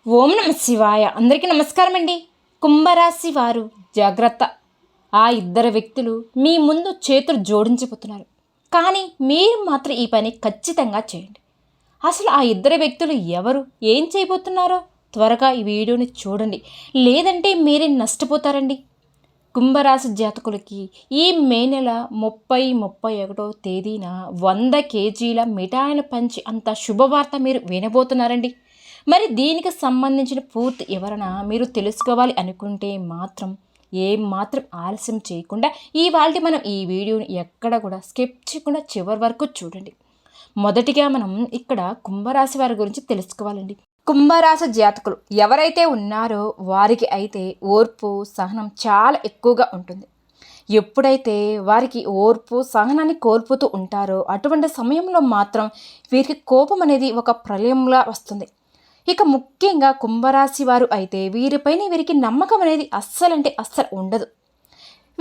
ఓం నమ శివాయ. అందరికీ నమస్కారం అండి. కుంభరాశి వారు జాగ్రత్త. ఆ ఇద్దరు వ్యక్తులు మీ ముందు చేతులు జోడించిపోతున్నారు, కానీ మీరు మాత్రం ఈ పని ఖచ్చితంగా చేయండి. అసలు ఆ ఇద్దరు వ్యక్తులు ఎవరు, ఏం చేయబోతున్నారో త్వరగా ఈ వీడియోని చూడండి, లేదంటే మీరే నష్టపోతారండి. కుంభరాశి జాతకులకి ఈ మే నెల 30-31 తేదీన 100 కేజీల మిఠాయిలు పంచి అంత శుభవార్త మీరు వినబోతున్నారండి. మరి దీనికి సంబంధించిన పూర్తి వివరణ మీరు తెలుసుకోవాలి అనుకుంటే మాత్రం ఏం మాత్రం ఆలస్యం చేయకుండా మనం ఈ వీడియోని ఎక్కడ కూడా స్కిప్ చేయకుండా చివరి వరకు చూడండి. మొదటిగా మనం ఇక్కడ కుంభరాశి వారి గురించి తెలుసుకోవాలండి. కుంభరాశి జాతకులు ఎవరైతే ఉన్నారో వారికి అయితే ఓర్పు సహనం చాలా ఎక్కువగా ఉంటుంది. ఎప్పుడైతే వారికి ఓర్పు సహనాన్ని కోల్పోతూ ఉంటారో అటువంటి సమయంలో మాత్రం వీరికి కోపం అనేది ఒక ప్రళయంలా వస్తుంది. ఇక ముఖ్యంగా కుంభరాశి వారు అయితే వీరికి నమ్మకం అనేది అస్సలు ఉండదు.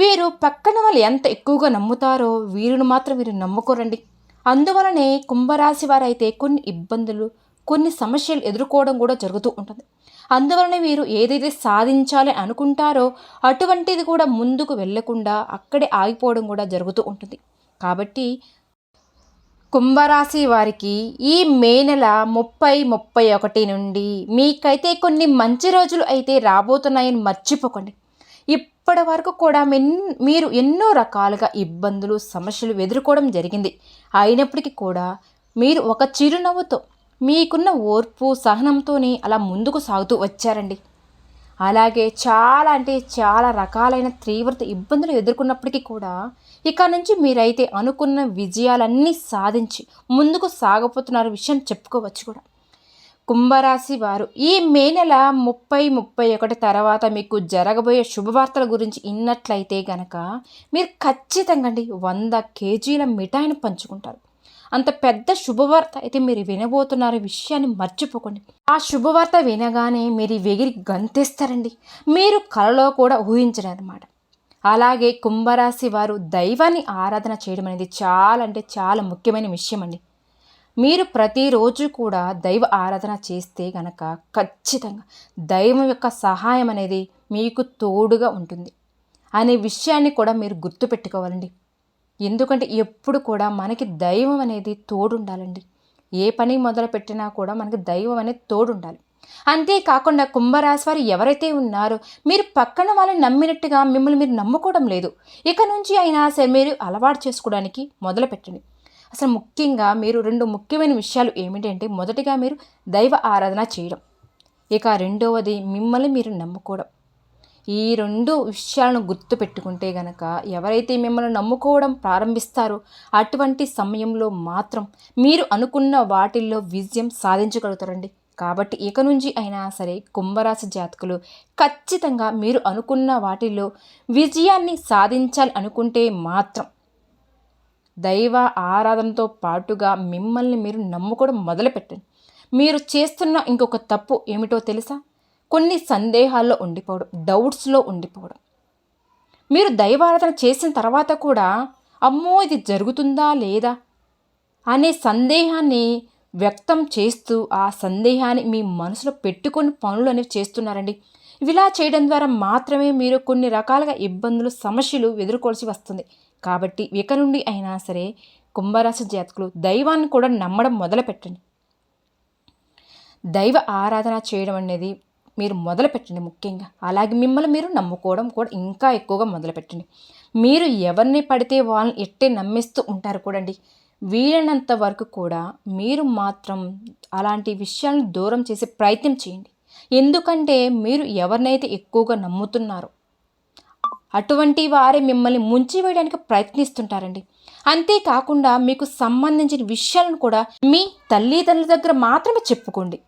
వీరు పక్కన వాళ్ళు ఎంత ఎక్కువగా నమ్ముతారో వీరిని మాత్రం వీరు నమ్ముకోరండి. అందువలనే కుంభరాశి వారు అయితే కొన్ని ఇబ్బందులు, కొన్ని సమస్యలు ఎదుర్కోవడం కూడా జరుగుతూ ఉంటుంది. అందువలన వీరు ఏదైతే సాధించాలి అనుకుంటారో అటువంటిది కూడా ముందుకు వెళ్లకుండా అక్కడే ఆగిపోవడం కూడా జరుగుతూ ఉంటుంది. కాబట్టి కుంభరాశి వారికి ఈ మే నెల 30-31 నుండి మీకైతే కొన్ని మంచి రోజులు అయితే రాబోతున్నాయని మర్చిపోకండి. ఇప్పటి వరకు కూడా మీరు ఎన్నో రకాలుగా ఇబ్బందులు, సమస్యలు ఎదుర్కోవడం జరిగింది. అయినప్పటికీ కూడా మీరు ఒక చిరునవ్వుతో, మీకున్న ఓర్పు సహనంతోనే అలా ముందుకు సాగుతూ వచ్చారండి. అలాగే చాలా రకాలైన తీవ్రత ఇబ్బందులు ఎదుర్కొన్నప్పటికీ కూడా ఇక నుంచి మీరైతే అనుకున్న విజయాలన్నీ సాధించి ముందుకు సాగపోతున్న విషయం చెప్పుకోవచ్చు కూడా. కుంభరాశి వారు ఈ మే నెల 30-31 తర్వాత మీకు జరగబోయే శుభవార్తల గురించి ఇన్నట్లయితే గనక మీరు ఖచ్చితంగా 100 కేజీల మిఠాయిని పంచుకుంటారు. అంత పెద్ద శుభవార్త అయితే మీరు వినబోతున్నారు విషయాన్ని మర్చిపోకండి. ఆ శుభవార్త వినగానే మీరు వెగిరి గంతేస్తారండి. మీరు కలలో కూడా ఊహించరన్నమాట. అలాగే కుంభరాశి వారు దైవాన్ని ఆరాధన చేయడం అనేది చాలా ముఖ్యమైన విషయం అండి. మీరు ప్రతిరోజు కూడా దైవ ఆరాధన చేస్తే గనక ఖచ్చితంగా దైవం యొక్క సహాయం అనేది మీకు తోడుగా ఉంటుంది అనే విషయాన్ని కూడా మీరు గుర్తుపెట్టుకోవాలండి. ఎందుకంటే ఎప్పుడు కూడా మనకి దైవం అనేది తోడుండాలండి. ఏ పని మొదలు పెట్టినా కూడా మనకి దైవం అనేది తోడుండాలి. అంతేకాకుండా కుంభరాశి వారు ఎవరైతే ఉన్నారో మీరు పక్కన వాళ్ళని నమ్మినట్టుగా మిమ్మల్ని మీరు నమ్ముకోవడం లేదు. ఇక నుంచి అయినా సరే మీరు అలవాటు చేసుకోవడానికి మొదలు పెట్టండి. అసలు ముఖ్యంగా మీరు 2 ముఖ్యమైన విషయాలు ఏమిటంటే, మొదటిగా మీరు దైవ ఆరాధన చేయడం, ఇక రెండవది మిమ్మల్ని మీరు నమ్ముకోవడం. ఈ 2 విషయాలను గుర్తుపెట్టుకుంటే గనక ఎవరైతే మిమ్మల్ని నమ్ముకోవడం ప్రారంభిస్తారో అటువంటి సమయంలో మాత్రం మీరు అనుకున్న వాటిల్లో విజయం సాధించగలుగుతారండి. కాబట్టి ఇక నుంచి అయినా సరే కుంభరాశి జాతకులు ఖచ్చితంగా మీరు అనుకున్న వాటిల్లో విజయాన్ని సాధించాలి అనుకుంటే మాత్రం దైవ ఆరాధనతో పాటుగా మిమ్మల్ని మీరు నమ్ముకోవడం మొదలుపెట్టండి. మీరు చేస్తున్న ఇంకొక తప్పు ఏమిటో తెలుసా? కొన్ని సందేహాల్లో ఉండిపోవడం, డౌట్స్లో ఉండిపోవడం. మీరు దైవారాధన చేసిన తర్వాత కూడా అమ్మో ఇది జరుగుతుందా లేదా అనే సందేహాన్ని వ్యక్తం చేస్తూ ఆ సందేహాన్ని మీ మనసులో పెట్టుకొని పనులు అనేవి చేస్తున్నారండి. ఇలా చేయడం ద్వారా మాత్రమే మీరు కొన్ని రకాలుగా ఇబ్బందులు, సమస్యలు ఎదుర్కోవాల్సి వస్తుంది. కాబట్టి ఇక నుండి అయినా సరే కుంభరాశి జాతకులు దైవాన్ని కూడా నమ్మడం మొదలుపెట్టండి. దైవ ఆరాధన చేయడం అనేది మీరు మొదలుపెట్టండి ముఖ్యంగా. అలాగే మిమ్మల్ని మీరు నమ్ముకోవడం కూడా ఇంకా ఎక్కువగా మొదలుపెట్టండి. మీరు ఎవరిని పడితే వాళ్ళని ఎట్టే నమ్మిస్తూ ఉంటారు కూడండి. వీలైనంత వరకు కూడా మీరు మాత్రం అలాంటి విషయాలను దూరం చేసే ప్రయత్నం చేయండి. ఎందుకంటే మీరు ఎవరినైతే ఎక్కువగా నమ్ముతున్నారో అటువంటి వారే మిమ్మల్ని ముంచివేయడానికి ప్రయత్నిస్తుంటారండి. అంతేకాకుండా మీకు సంబంధించిన విషయాలను కూడా మీ తల్లిదండ్రుల దగ్గర మాత్రమే చెప్పుకోండి.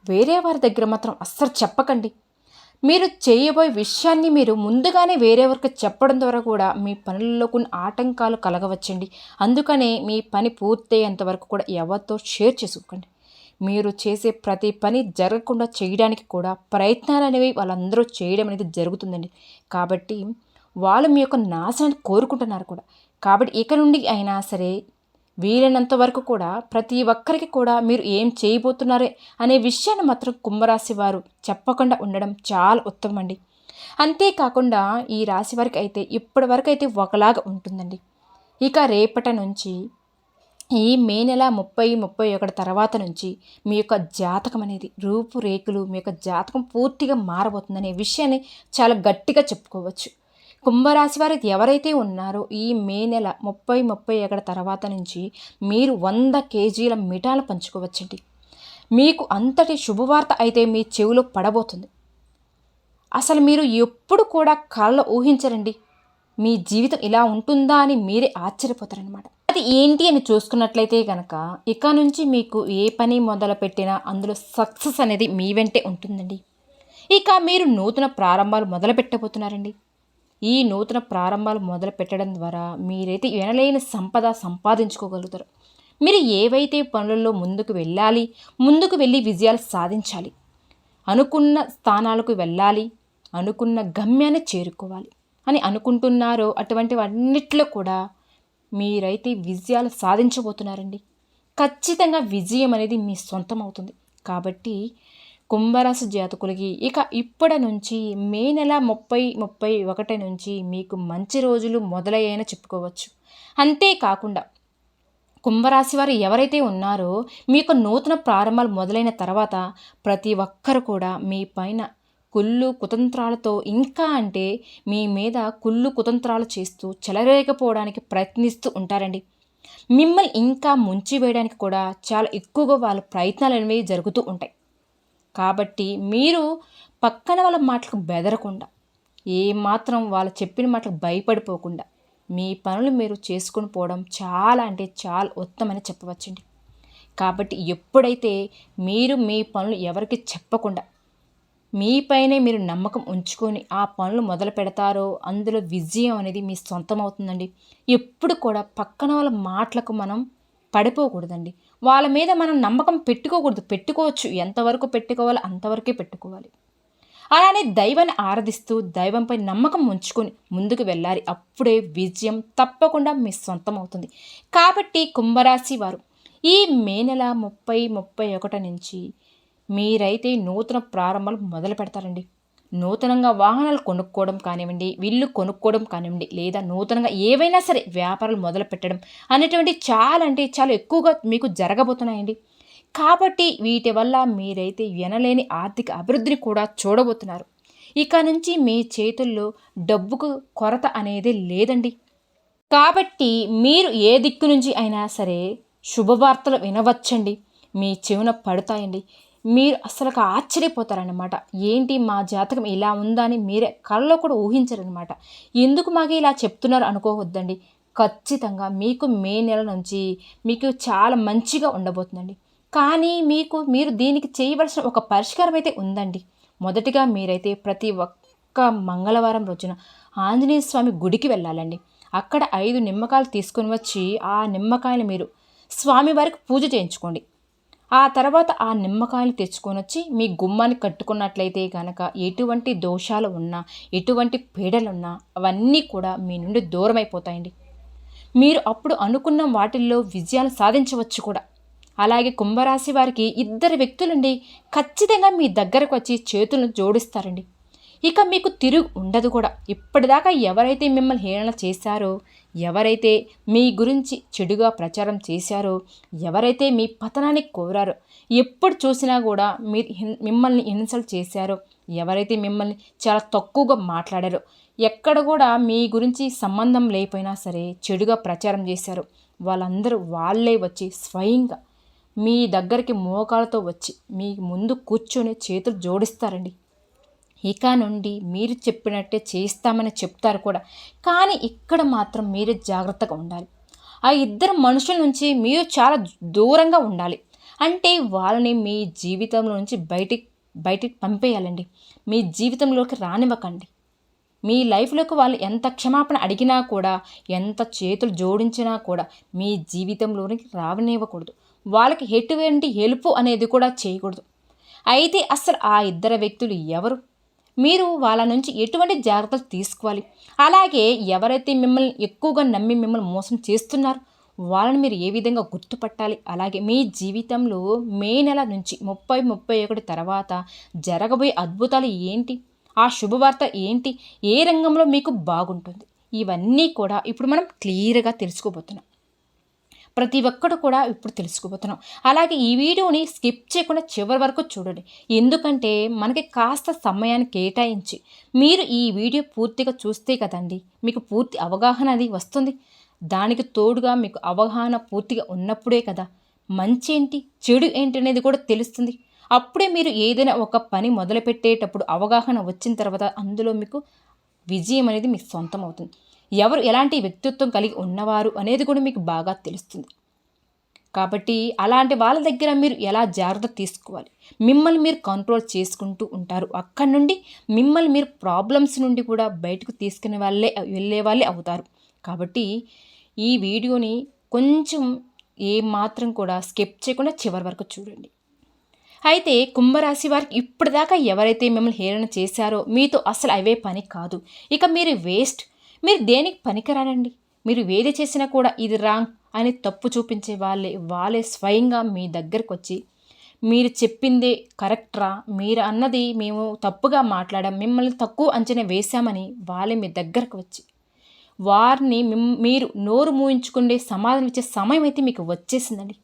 వేరే వారి దగ్గర మాత్రం అస్సలు చెప్పకండి. మీరు చేయబోయే విషయాన్ని మీరు ముందుగానే వేరే వారికి చెప్పడం ద్వారా కూడా మీ పనుల్లో కొన్ని ఆటంకాలు కలగవచ్చండి. అందుకనే మీ పని పూర్తయ్యేంత వరకు కూడా ఎవరితో షేర్ చేసుకోకండి. మీరు చేసే ప్రతి పని జరగకుండా చేయడానికి కూడా ప్రయత్నాలు అనేవి వాళ్ళందరూ చేయడం అనేది జరుగుతుందండి. కాబట్టి వాళ్ళు మీ యొక్క నాశనాన్ని కోరుకుంటున్నారు కూడా. కాబట్టి ఇక నుండి అయినా సరే వీలైనంత వరకు కూడా ప్రతి ఒక్కరికి కూడా మీరు ఏం చేయబోతున్నారే అనే విషయాన్ని మాత్రం కుంభరాశి వారు చెప్పకుండా ఉండడం చాలా ఉత్తమం అండి. అంతేకాకుండా ఈ రాశి వారికి అయితే ఇప్పటి వరకు అయితే ఒకలాగా ఉంటుందండి. ఇక రేపటి నుంచి ఈ మే నెల 31 తర్వాత నుంచి మీ యొక్క జాతకం అనేది రూపురేఖలు మీ యొక్క జాతకం పూర్తిగా మారబోతుందనే విషయాన్ని చాలా గట్టిగా చెప్పుకోవచ్చు. కుంభరాశి వారు ఎవరైతే ఉన్నారో ఈ మే నెల 31 తర్వాత నుంచి మీరు 100 కేజీల మిఠాలు పంచుకోవచ్చండి. మీకు అంతటి శుభవార్త అయితే మీ చెవిలో పడబోతుంది. అసలు మీరు ఎప్పుడు కూడా కలలో ఊహించరండి మీ జీవితం ఇలా ఉంటుందా అని మీరే ఆశ్చర్యపోతారనమాట. అది ఏంటి అని చూసుకున్నట్లయితే కనుక ఇక నుంచి మీకు ఏ పని మొదలు పెట్టినా అందులో సక్సెస్ అనేది మీ వెంటే ఉంటుందండి. ఇక మీరు నూతన ప్రారంభాలు మొదలు పెట్టబోతున్నారండి. ఈ నూతన ప్రారంభాలు మొదలు పెట్టడం ద్వారా మీరైతే వినలేని సంపద సంపాదించుకోగలుగుతారు. మీరు ఏవైతే పనులలో ముందుకు వెళ్ళి విజయాలు సాధించాలి, అనుకున్న స్థానాలకు వెళ్ళాలి, అనుకున్న గమ్యాన్ని చేరుకోవాలి అని అనుకుంటున్నారో అటువంటివన్నిట్లో కూడా మీరైతే విజయాలు సాధించబోతున్నారండి. ఖచ్చితంగా విజయం అనేది మీ సొంతం అవుతుంది. కాబట్టి కుంభరాశి జాతకులకి ఇక ఇప్పటి నుంచి మే నెల 31 నుంచి మీకు మంచి రోజులు మొదలయ్యాయని చెప్పుకోవచ్చు. అంతేకాకుండా కుంభరాశి వారు ఎవరైతే ఉన్నారో మీకు నూతన ప్రారంభాలు మొదలైన తర్వాత ప్రతి ఒక్కరు కూడా మీ పైన కుళ్ళు కుతంత్రాలతో ఇంకా అంటే మీ మీద కుళ్ళు కుతంత్రాలు చేస్తూ చెలరేకపోవడానికి ప్రయత్నిస్తూ ఉంటారండి. మిమ్మల్ని ఇంకా ముంచి వేయడానికి కూడా చాలా ఎక్కువగా వాళ్ళ ప్రయత్నాలు అనేవి జరుగుతూ ఉంటాయి. కాబట్టి మీరు పక్కన వాళ్ళ మాటలకు బెదరకుండా ఏమాత్రం వాళ్ళు చెప్పిన మాటలకు భయపడిపోకుండా మీ పనులు మీరు చేసుకుని పోవడం చాలా అంటే చాలా ఉత్తమని చెప్పవచ్చండి. కాబట్టి ఎప్పుడైతే మీరు మీ పనులు ఎవరికి చెప్పకుండా మీపైనే మీరు నమ్మకం ఉంచుకొని ఆ పనులు మొదలు పెడతారో అందులో విజయం అనేది మీ సొంతం అవుతుందండి. ఎప్పుడు కూడా పక్కన వాళ్ళ మాటలకు మనం పడిపోకూడదండి. వాళ్ళ మీద మనం నమ్మకం పెట్టుకోకూడదు. పెట్టుకోవచ్చు, ఎంతవరకు పెట్టుకోవాలో అంతవరకే పెట్టుకోవాలి. అలానే దైవాన్ని ఆరాధిస్తూ దైవంపై నమ్మకం ఉంచుకొని ముందుకు వెళ్ళాలి. అప్పుడే విజయం తప్పకుండా మీ సొంతం అవుతుంది. కాబట్టి కుంభరాశి వారు ఈ మే నెల 31 నుంచి మీరైతే నూతన ప్రారంభాలు మొదలు పెడతారండి. నూతనంగా వాహనాలు కొనుక్కోవడం కానివ్వండి, ఇల్లు కొనుక్కోవడం కానివ్వండి, లేదా నూతనంగా ఏవైనా సరే వ్యాపారాలు మొదలు పెట్టడం అనేటువంటి చాలా అంటే చాలా ఎక్కువగా మీకు జరగబోతున్నాయండి. కాబట్టి వీటి వల్ల మీరైతే వినలేని ఆర్థిక అభివృద్ధిని కూడా చూడబోతున్నారు. ఇక నుంచి మీ చేతుల్లో డబ్బుకు కొరత అనేది లేదండి. కాబట్టి మీరు ఏ దిక్కు నుంచి అయినా సరే శుభవార్తలు వినవచ్చండి. మీ చెవున పడతాయండి. మీరు అసలు ఆశ్చర్యపోతారనమాట. ఏంటి మా జాతకం ఇలా ఉందా అని మీరే కళ్ళలో కూడా ఊహించరనమాట. ఎందుకు మాకు ఇలా చెప్తున్నారు అనుకోవద్దండి. ఖచ్చితంగా మీకు మే నెల నుంచి మీకు చాలా మంచిగా ఉండబోతుందండి. కానీ మీరు దీనికి చేయవలసిన ఒక పరిష్కారం అయితే ఉందండి. మొదటిగా మీరైతే ప్రతి ఒక్క మంగళవారం రోజున ఆంజనేయ స్వామి గుడికి వెళ్ళాలండి. అక్కడ 5 నిమ్మకాయలు తీసుకొని వచ్చి ఆ నిమ్మకాయలు మీరు స్వామివారికి పూజ చేయించుకోండి. ఆ తర్వాత ఆ నిమ్మకాయలు తెచ్చుకొని వచ్చి మీ గుమ్మాన్ని కట్టుకున్నట్లయితే కనుక ఎటువంటి దోషాలు ఉన్నా ఎటువంటి పీడలున్నా అవన్నీ కూడా మీ నుండి దూరం అయిపోతాయండి. మీరు అప్పుడు అనుకున్న వాటిల్లో విజయాలు సాధించవచ్చు కూడా. అలాగే కుంభరాశి వారికి 2 వ్యక్తులండి ఖచ్చితంగా మీ దగ్గరకు వచ్చి చేతులను జోడిస్తారండి. ఇక మీకు తిరుగు ఉండదు కూడా. ఇప్పటిదాకా ఎవరైతే మిమ్మల్ని హేళన చేశారో, ఎవరైతే మీ గురించి చెడుగా ప్రచారం చేశారో, ఎవరైతే మీ పతనాన్ని కోరారో, ఎప్పుడు చూసినా కూడా మిమ్మల్ని ఇన్సల్ట్ చేశారో, ఎవరైతే మిమ్మల్ని చాలా తక్కువగా మాట్లాడారో, ఎక్కడ కూడా మీ గురించి సంబంధం లేకపోయినా సరే చెడుగా ప్రచారం చేశారో, వాళ్ళే వచ్చి స్వయంగా మీ దగ్గరికి మోకాలతో వచ్చి మీ ముందు కూర్చొని చేతులు జోడిస్తారండి. ఇక నుండి మీరు చెప్పినట్టే చేస్తామని చెప్తారు కూడా. కానీ ఇక్కడ మాత్రం మీరే జాగ్రత్తగా ఉండాలి. ఆ 2 మనుషుల నుంచి మీరు చాలా దూరంగా ఉండాలి. అంటే వాళ్ళని మీ జీవితంలో నుంచి బయటికి పంపేయాలండి. మీ జీవితంలోకి రానివ్వకండి. మీ లైఫ్లోకి వాళ్ళు ఎంత క్షమాపణ అడిగినా కూడా, ఎంత చేతులు జోడించినా కూడా మీ జీవితంలోనికి రావనివ్వకూడదు. వాళ్ళకి ఎటువంటి హెల్ప్ అనేది కూడా చేయకూడదు. అయితే అసలు ఆ 2 వ్యక్తులు ఎవరు? మీరు వాళ్ళ నుంచి ఎటువంటి జాగ్రత్తలు తీసుకోవాలి? అలాగే ఎవరైతే మిమ్మల్ని ఎక్కువగా నమ్మి మిమ్మల్ని మోసం చేస్తున్నారో వాళ్ళని మీరు ఏ విధంగా గుర్తుపట్టాలి, అలాగే మీ జీవితంలో మే నెల నుంచి 30-31 తర్వాత జరగబోయే అద్భుతాలు ఏంటి, ఆ శుభవార్త ఏంటి, ఏ రంగంలో మీకు బాగుంటుంది, ఇవన్నీ కూడా ఇప్పుడు మనం క్లియర్గా తెలుసుకోబోతున్నాం. ప్రతి ఒక్కడు కూడా ఇప్పుడు తెలుసుకోబోతున్నాం. అలాగే ఈ వీడియోని స్కిప్ చేయకుండా చివరి వరకు చూడండి. ఎందుకంటే మనకి కాస్త సమయాన్ని కేటాయించి మీరు ఈ వీడియో పూర్తిగా చూస్తే కదండి మీకు పూర్తి అవగాహన అది వస్తుంది. దానికి తోడుగా మీకు అవగాహన పూర్తిగా ఉన్నప్పుడే కదా మంచి ఏంటి చెడు ఏంటి అనేది కూడా తెలుస్తుంది. అప్పుడే మీరు ఏదైనా ఒక పని మొదలుపెట్టేటప్పుడు అవగాహన వచ్చిన తర్వాత అందులో మీకు విజయం అనేది మీకు సొంతం అవుతుంది. ఎవరు ఎలాంటి వ్యక్తిత్వం కలిగి ఉన్నవారు అనేది కూడా మీకు బాగా తెలుస్తుంది. కాబట్టి అలాంటి వాళ్ళ దగ్గర మీరు ఎలా జాగ్రత్త తీసుకోవాలి, మిమ్మల్ని మీరు కంట్రోల్ చేసుకుంటూ ఉంటారు. అక్కడి నుండి మిమ్మల్ని మీరు ప్రాబ్లమ్స్ నుండి కూడా బయటకు తీసుకునే వెళ్ళే వాళ్ళే అవుతారు. కాబట్టి ఈ వీడియోని కొంచెం ఏమాత్రం కూడా స్కిప్ చేయకుండా చివరి వరకు చూడండి. అయితే కుంభరాశి వారికి ఇప్పటిదాకా ఎవరైతే మిమ్మల్ని హేళన చేశారో మీతో అసలు అవే పని కాదు. ఇక మీరు వేస్ట్, మీరు దేనికి పనికిరానండి. మీరు ఏది చేసినా కూడా ఇది రాంగ్ అని తప్పు చూపించే వాళ్ళే స్వయంగా మీ దగ్గరకు వచ్చి మీరు చెప్పిందే కరెక్ట్రా, మీరు అన్నది మేము తప్పుగా మాట్లాడాం, మిమ్మల్ని తక్కువ అంచనా వేశామని వాళ్ళే మీ దగ్గరకు వచ్చి వారిని మీరు నోరు మూయించుకునే సమాధానం ఇచ్చే సమయం అయితే మీకు వచ్చేసిందండి.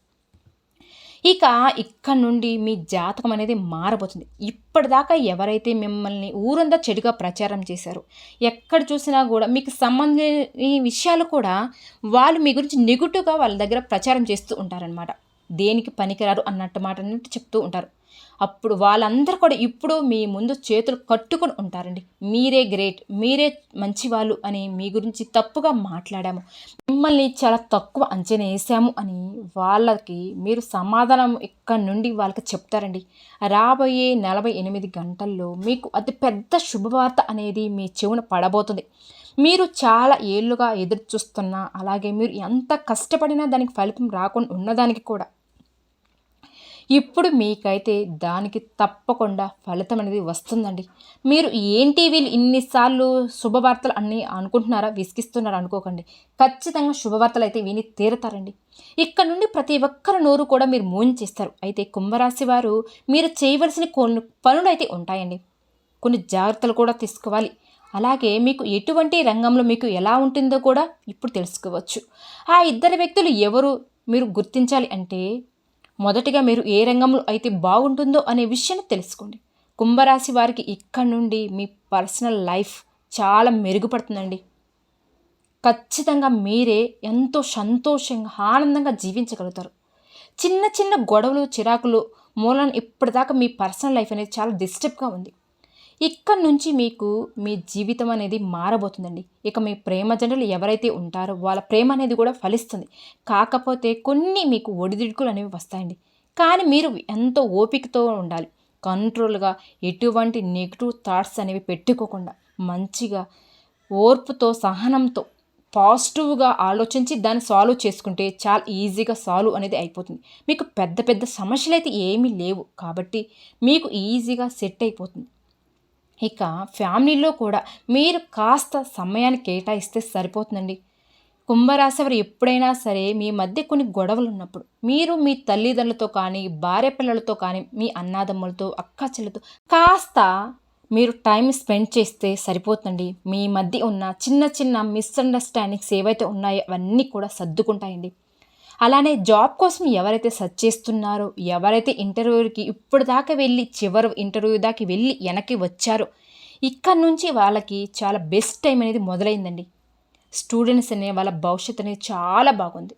ఇక ఇక్కడ నుండి మీ జాతకం అనేది మారబోతుంది. ఇప్పటిదాకా ఎవరైతే మిమ్మల్ని ఊరంతా చెడుగా ప్రచారం చేశారో, ఎక్కడ చూసినా కూడా మీకు సంబంధించిన విషయాలు కూడా వాళ్ళు మీ గురించి నెగిటివ్గా వాళ్ళ దగ్గర ప్రచారం చేస్తూ ఉంటారనమాట. దేనికి పనికిరారు అన్నట్టు మాట అన్నట్టు చెప్తూ ఉంటారు. అప్పుడు వాళ్ళందరూ కూడా ఇప్పుడు మీ ముందు చేతులు కట్టుకొని ఉంటారండి. మీరే గ్రేట్, మీరే మంచివాళ్ళు అని మీ గురించి తప్పుగా మాట్లాడాము, మిమ్మల్ని చాలా తక్కువ అంచనా వేసాము అని వాళ్ళకి మీరు సమాధానం ఇక్కడ నుండి వాళ్ళకి చెప్తారండి. రాబోయే 48 గంటల్లో మీకు అతి పెద్ద శుభవార్త అనేది మీ చెవున పడబోతుంది. మీరు చాలా ఏళ్ళుగా ఎదురు చూస్తున్నా, అలాగే మీరు ఎంత కష్టపడినా దానికి ఫలితం రాకుండా ఉన్నదానికి కూడా ఇప్పుడు మీకైతే దానికి తప్పకుండా ఫలితం అనేది వస్తుందండి. మీరు ఏంటి వీళ్ళు ఇన్నిసార్లు శుభవార్తలు అన్నీ అనుకుంటున్నారా, విసిగిస్తున్నారా అనుకోకండి. ఖచ్చితంగా శుభవార్తలు అయితే విని తీరుతారండి. ఇక్కడ నుండి ప్రతి ఒక్కరి నోరు కూడా మీరు చేస్తారు. అయితే కుంభరాశి వారు మీరు చేయవలసిన కొన్ని పనులు అయితే ఉంటాయండి. కొన్ని జాగ్రత్తలు కూడా తీసుకోవాలి. అలాగే మీకు ఎటువంటి రంగంలో మీకు ఎలా ఉంటుందో కూడా ఇప్పుడు తెలుసుకోవచ్చు. ఆ ఇద్దరు వ్యక్తులు ఎవరు మీరు గుర్తించాలి అంటే, మొదటిగా మీరు ఏ రంగంలో అయితే బాగుంటుందో అనే విషయాన్ని తెలుసుకోండి. కుంభరాశి వారికి ఇక్కడ నుండి మీ పర్సనల్ లైఫ్ చాలా మెరుగుపడుతుందండి. ఖచ్చితంగా మీరే ఎంతో సంతోషంగా ఆనందంగా జీవించగలుగుతారు. చిన్న చిన్న గొడవలు చిరాకులు మూలన ఇప్పటిదాకా మీ పర్సనల్ లైఫ్ అనేది చాలా డిస్టర్బ్గా ఉంది. ఇక్కడ నుంచి మీకు మీ జీవితం అనేది మారబోతుందండి. ఇక మీ ప్రేమ జంటలు ఎవరైతే ఉంటారో వాళ్ళ ప్రేమ అనేది కూడా ఫలిస్తుంది. కాకపోతే కొన్ని మీకు ఒడిదుడుకులు అనేవి వస్తాయండి. కానీ మీరు ఎంతో ఓపికతో ఉండాలి. కంట్రోల్గా ఎటువంటి నెగిటివ్ థాట్స్ అనేవి పెట్టుకోకుండా మంచిగా ఓర్పుతో సహనంతో పాజిటివ్గా ఆలోచించి దాన్ని సాల్వ్ చేసుకుంటే చాలా ఈజీగా సాల్వ్ అనేది అయిపోతుంది. మీకు పెద్ద పెద్ద సమస్యలు అయితే ఏమీ లేవు కాబట్టి మీకు ఈజీగా సెట్ అయిపోతుంది. ఇక ఫ్యామిలీలో కూడా మీరు కాస్త సమయాన్ని కేటాయిస్తే సరిపోతుందండి. కుంభరాశి వారు ఎప్పుడైనా సరే మీ మధ్య కొన్ని గొడవలు ఉన్నప్పుడు మీరు మీ తల్లిదండ్రులతో కానీ, భార్య పిల్లలతో కానీ, మీ అన్నాదమ్ములతో, అక్క చెల్లెలతో కాస్త మీరు టైం స్పెండ్ చేస్తే సరిపోతుందండి. మీ మధ్య ఉన్న చిన్న చిన్న మిస్అండర్స్టాండింగ్స్ ఏవైతే ఉన్నాయో అవన్నీ కూడా సర్దుకుంటాయండి. అలానే జాబ్ కోసం ఎవరైతే సెర్చ్ చేస్తున్నారో, ఎవరైతే ఇంటర్వ్యూకి ఇప్పుడు దాకా వెళ్ళి చివరి ఇంటర్వ్యూ దాకా వెళ్ళి వెనక్కి వచ్చారో, ఇక్కడ నుంచి వాళ్ళకి చాలా బెస్ట్ టైం అనేది మొదలైందండి. స్టూడెంట్స్ అనే వాళ్ళ భవిష్యత్తు అనేది చాలా బాగుంది.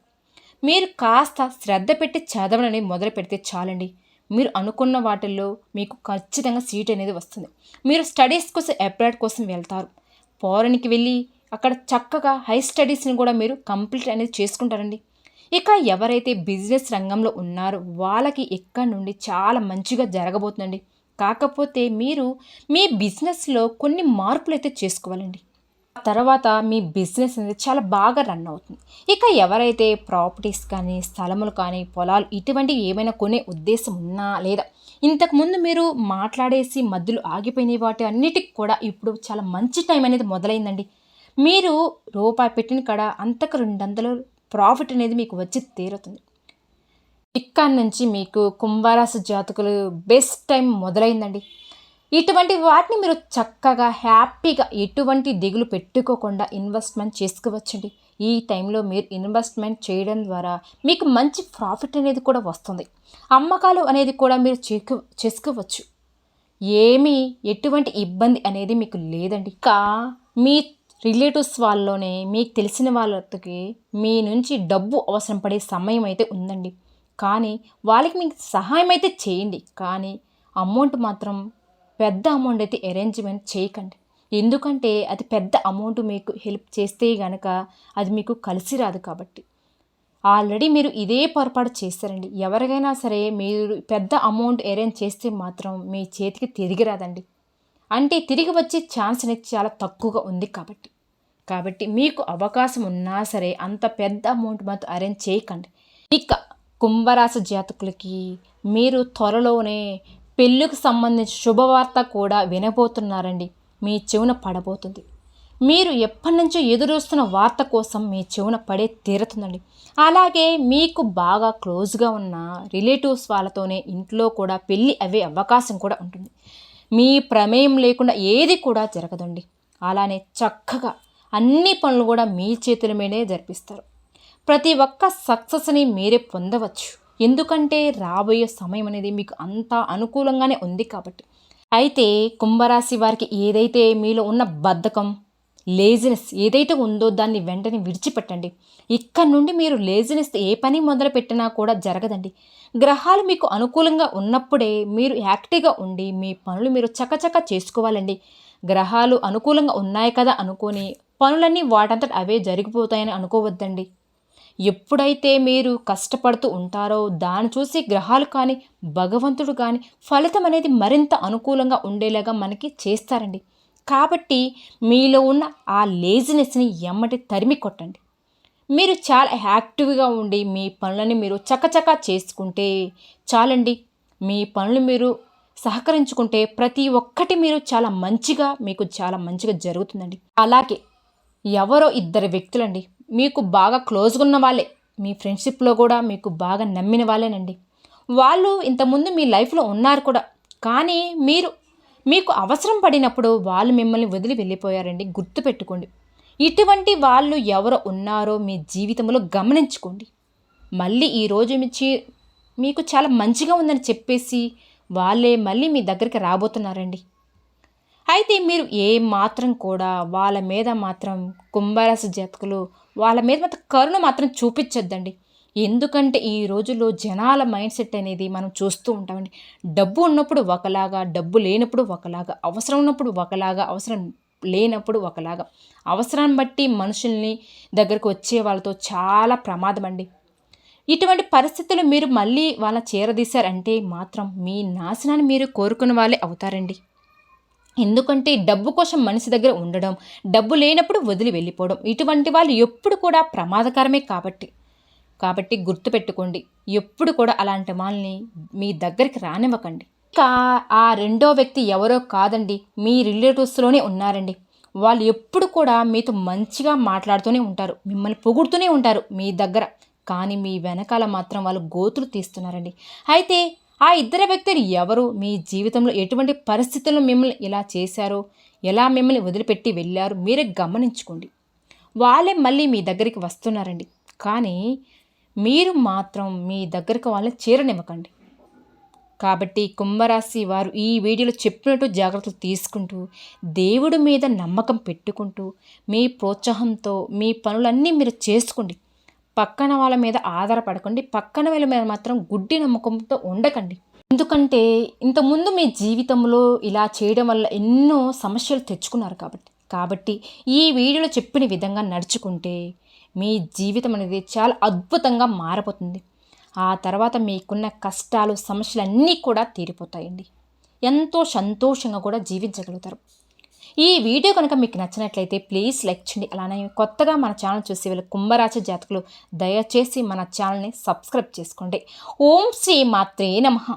మీరు కాస్త శ్రద్ధ పెట్టి చదవడం అనేది మొదలు పెడితే చాలండి. మీరు అనుకున్న వాటిల్లో మీకు ఖచ్చితంగా సీట్ అనేది వస్తుంది. మీరు స్టడీస్ కోసం అబ్రాడ్ కోసం వెళ్తారు. ఫారెన్కి వెళ్ళి అక్కడ చక్కగా హై స్టడీస్ని కూడా మీరు కంప్లీట్ అనేది చేసుకుంటారండి. ఇక ఎవరైతే బిజినెస్ రంగంలో ఉన్నారో వాళ్ళకి ఎక్కడి నుండి చాలా మంచిగా జరగబోతుందండి. కాకపోతే మీరు మీ బిజినెస్లో కొన్ని మార్పులు అయితే చేసుకోవాలండి. తర్వాత మీ బిజినెస్ అనేది చాలా బాగా రన్ అవుతుంది. ఇక ఎవరైతే ప్రాపర్టీస్ కానీ, స్థలములు కానీ, పొలాలు ఇటువంటివి ఏమైనా కొనే ఉద్దేశం ఉన్నా, లేదా ఇంతకుముందు మీరు మాట్లాడేసి మధ్యలో ఆగిపోయిన వాటి అన్నిటికి కూడా ఇప్పుడు చాలా మంచి టైం అనేది మొదలైందండి. మీరు రూపాయి పెట్టిన కాడ అంతకు 200 ప్రాఫిట్ అనేది మీకు వచ్చి తీరుతుంది. ఇక్కడి నుంచి మీకు కుంభరాశి జాతకులు బెస్ట్ టైం మొదలైందండి. ఇటువంటి వాటిని మీరు చక్కగా హ్యాపీగా ఎటువంటి దిగులు పెట్టుకోకుండా ఇన్వెస్ట్మెంట్ చేసుకోవచ్చండి. ఈ టైంలో మీరు ఇన్వెస్ట్మెంట్ చేయడం ద్వారా మీకు మంచి ప్రాఫిట్ అనేది కూడా వస్తుంది. అమ్మకాలు అనేది కూడా మీరు చేసుకోవచ్చు. ఏమీ ఎటువంటి ఇబ్బంది అనేది మీకు లేదండి. ఇంకా మీ రిలేటివ్స్ వాళ్ళలోనే మీకు తెలిసిన వాళ్ళకి మీ నుంచి డబ్బు అవసరం పడే సమయం అయితే ఉందండి. కానీ వాళ్ళకి మీకు సహాయం అయితే చేయండి. కానీ అమౌంట్ మాత్రం పెద్ద అమౌంట్ అయితే అరేంజ్మెంట్ చేయకండి. ఎందుకంటే అది పెద్ద అమౌంట్ మీకు హెల్ప్ చేస్తే కనుక అది మీకు కలిసి రాదు. కాబట్టి ఆల్రెడీ మీరు ఇదే పొరపాటు చేస్తారండి. ఎవరికైనా సరే మీరు పెద్ద అమౌంట్ అరేంజ్ చేస్తే మాత్రం మీ చేతికి తిరిగి రాదండి. అంటే తిరిగి వచ్చే ఛాన్స్ అనేది చాలా తక్కువగా ఉంది. కాబట్టి మీకు అవకాశం ఉన్నా సరే అంత పెద్ద అమౌంట్ మాత్రం అరేంజ్ చేయకండి. ఇక కుంభరాశి జాతకులకి మీరు త్వరలోనే పెళ్ళికి సంబంధించిన శుభవార్త కూడా వినబోతున్నారండి. మీ చెవున పడబోతుంది. మీరు ఎప్పటి నుంచో ఎదురొస్తున్న వార్త కోసం మీ చెవున పడే తీరుతుందండి. అలాగే మీకు బాగా క్లోజ్గా ఉన్న రిలేటివ్స్ వాళ్ళతోనే ఇంట్లో కూడా పెళ్ళి అయ్యే అవకాశం కూడా ఉంటుంది. మీ ప్రమేయం లేకుండా ఏది కూడా జరగదండి. అలానే చక్కగా అన్ని పనులు కూడా మీ చేతుల మీదే జరిపిస్తారు. ప్రతి ఒక్క సక్సెస్ని మీరే పొందవచ్చు. ఎందుకంటే రాబోయే సమయం అనేది మీకు అంత అనుకూలంగానే ఉంది కాబట్టి. అయితే కుంభరాశి వారికి ఏదైతే మీలో ఉన్న బద్ధకం, లేజినెస్ ఏదైతే ఉందో దాన్ని వెంటనే విడిచిపెట్టండి. ఇక్కడ నుండి మీరు లేజినెస్ ఏ పని మొదలు పెట్టినా కూడా జరగదండి. గ్రహాలు మీకు అనుకూలంగా ఉన్నప్పుడే మీరు యాక్టివ్గా ఉండి మీ పనులు మీరు చకచక చేసుకోవాలండి. గ్రహాలు అనుకూలంగా ఉన్నాయి కదా అనుకొని పనులన్నీ వాటంతట అవే జరిగిపోతాయని అనుకోవద్దండి. ఎప్పుడైతే మీరు కష్టపడుతూ ఉంటారో దాన్ని చూసి గ్రహాలు కానీ భగవంతుడు కానీ ఫలితం అనేది మరింత అనుకూలంగా ఉండేలాగా మనకి చేస్తారండి. కాబట్టి మీలో ఉన్న ఆ లేజినెస్ని ఎమ్మటి తరిమి కొట్టండి. మీరు చాలా యాక్టివ్గా ఉండి మీ పనులని మీరు చకచకా చేసుకుంటే చాలండి. మీ పనులు మీరు సహకరించుకుంటే ప్రతి ఒక్కటి మీరు మీకు చాలా మంచిగా జరుగుతుందండి. అలాగే ఎవరో ఇద్దరు వ్యక్తులండి మీకు బాగా క్లోజ్గా ఉన్న వాళ్ళే, మీ ఫ్రెండ్షిప్లో కూడా మీకు బాగా నమ్మిన వాళ్ళేనండి. వాళ్ళు ఇంతకుముందు మీ లైఫ్లో ఉన్నారు కూడా. కానీ మీకు అవసరం పడినప్పుడు వాళ్ళు మిమ్మల్ని వదిలి వెళ్ళిపోయారండి. గుర్తుపెట్టుకోండి. ఇటువంటి వాళ్ళు ఎవరో ఉన్నారో మీ జీవితంలో గమనించుకోండి. మళ్ళీ ఈరోజు మీకు చాలా మంచిగా ఉందని చెప్పేసి వాళ్ళే మళ్ళీ మీ దగ్గరికి రాబోతున్నారండి. అయితే మీరు ఏ మాత్రం కూడా వాళ్ళ మీద మాత్రం కుంభరాశి జాతకులు వాళ్ళ మీద మాత్రం కరుణ మాత్రం చూపించొద్దండి. ఎందుకంటే ఈ రోజుల్లో జనాల మైండ్ సెట్ అనేది మనం చూస్తూ ఉంటామండి. డబ్బు ఉన్నప్పుడు ఒకలాగా, డబ్బు లేనప్పుడు ఒకలాగా, అవసరం ఉన్నప్పుడు ఒకలాగా, అవసరం లేనప్పుడు ఒకలాగా, అవసరాన్ని బట్టి మనుషుల్ని దగ్గరకు వచ్చే వాళ్ళతో చాలా ప్రమాదం అండి. ఇటువంటి పరిస్థితులు మీరు మళ్ళీ వాళ్ళ చేరదీశారంటే మాత్రం మీ నాశనాన్ని మీరు కోరుకున్న వాళ్ళే అవుతారండి. ఎందుకంటే డబ్బు కోసం మనిషి దగ్గర ఉండడం, డబ్బు లేనప్పుడు వదిలి వెళ్ళిపోవడం, ఇటువంటి వాళ్ళు ఎప్పుడు కూడా ప్రమాదకరమే. కాబట్టి గుర్తుపెట్టుకోండి. ఎప్పుడు కూడా అలాంటి వాళ్ళని మీ దగ్గరికి రానివ్వకండి. ఇంకా ఆ రెండో వ్యక్తి ఎవరో కాదండి, మీ రిలేటివ్స్లోనే ఉన్నారండి. వాళ్ళు ఎప్పుడు కూడా మీతో మంచిగా మాట్లాడుతూనే ఉంటారు, మిమ్మల్ని పొగుడుతూనే ఉంటారు మీ దగ్గర. కానీ మీ వెనకాల మాత్రం వాళ్ళు గోతులు తీస్తున్నారండి. అయితే ఆ ఇద్దరు వ్యక్తులు ఎవరు, మీ జీవితంలో ఎటువంటి పరిస్థితుల్లో మిమ్మల్ని ఇలా చేశారో, ఎలా మిమ్మల్ని వదిలిపెట్టి వెళ్ళారు మీరే గమనించుకోండి. వాళ్ళే మళ్ళీ మీ దగ్గరికి వస్తున్నారండి. కానీ మీరు మాత్రం మీ దగ్గరకు వాళ్ళని చేరనివ్వకండి. కాబట్టి కుంభరాశి వారు ఈ వీడియోలో చెప్పినట్టు జాగ్రత్తలు తీసుకుంటూ, దేవుడి మీద నమ్మకం పెట్టుకుంటూ, మీ ప్రోత్సాహంతో మీ పనులన్నీ మీరు చేసుకోండి. పక్కన వాళ్ళ మీద ఆధారపడకండి. పక్కన వాళ్ళ మీద మాత్రం గుడ్డి నమ్మకంతో ఉండకండి. ఎందుకంటే ఇంతకుముందు మీ జీవితంలో ఇలా చేయడం వల్ల ఎన్నో సమస్యలు తెచ్చుకున్నారు. కాబట్టి ఈ వీడియోలో చెప్పిన విధంగా నడుచుకుంటే మీ జీవితం అనేది చాలా అద్భుతంగా మారిపోతుంది. ఆ తర్వాత మీకున్న కష్టాలు, సమస్యలన్నీ కూడా తీరిపోతాయండి. ఎంతో సంతోషంగా కూడా జీవించగలుగుతారు. ఈ వీడియో కనుక మీకు నచ్చినట్లయితే ప్లీజ్ లైక్ చేయండి. అలానే కొత్తగా మన ఛానల్ చూసే వీళ్ళు కుంభరాశి జాతకులు దయచేసి మన ఛానల్ని సబ్స్క్రైబ్ చేసుకోండి. ఓం శ్రీ మాత్రే నమః.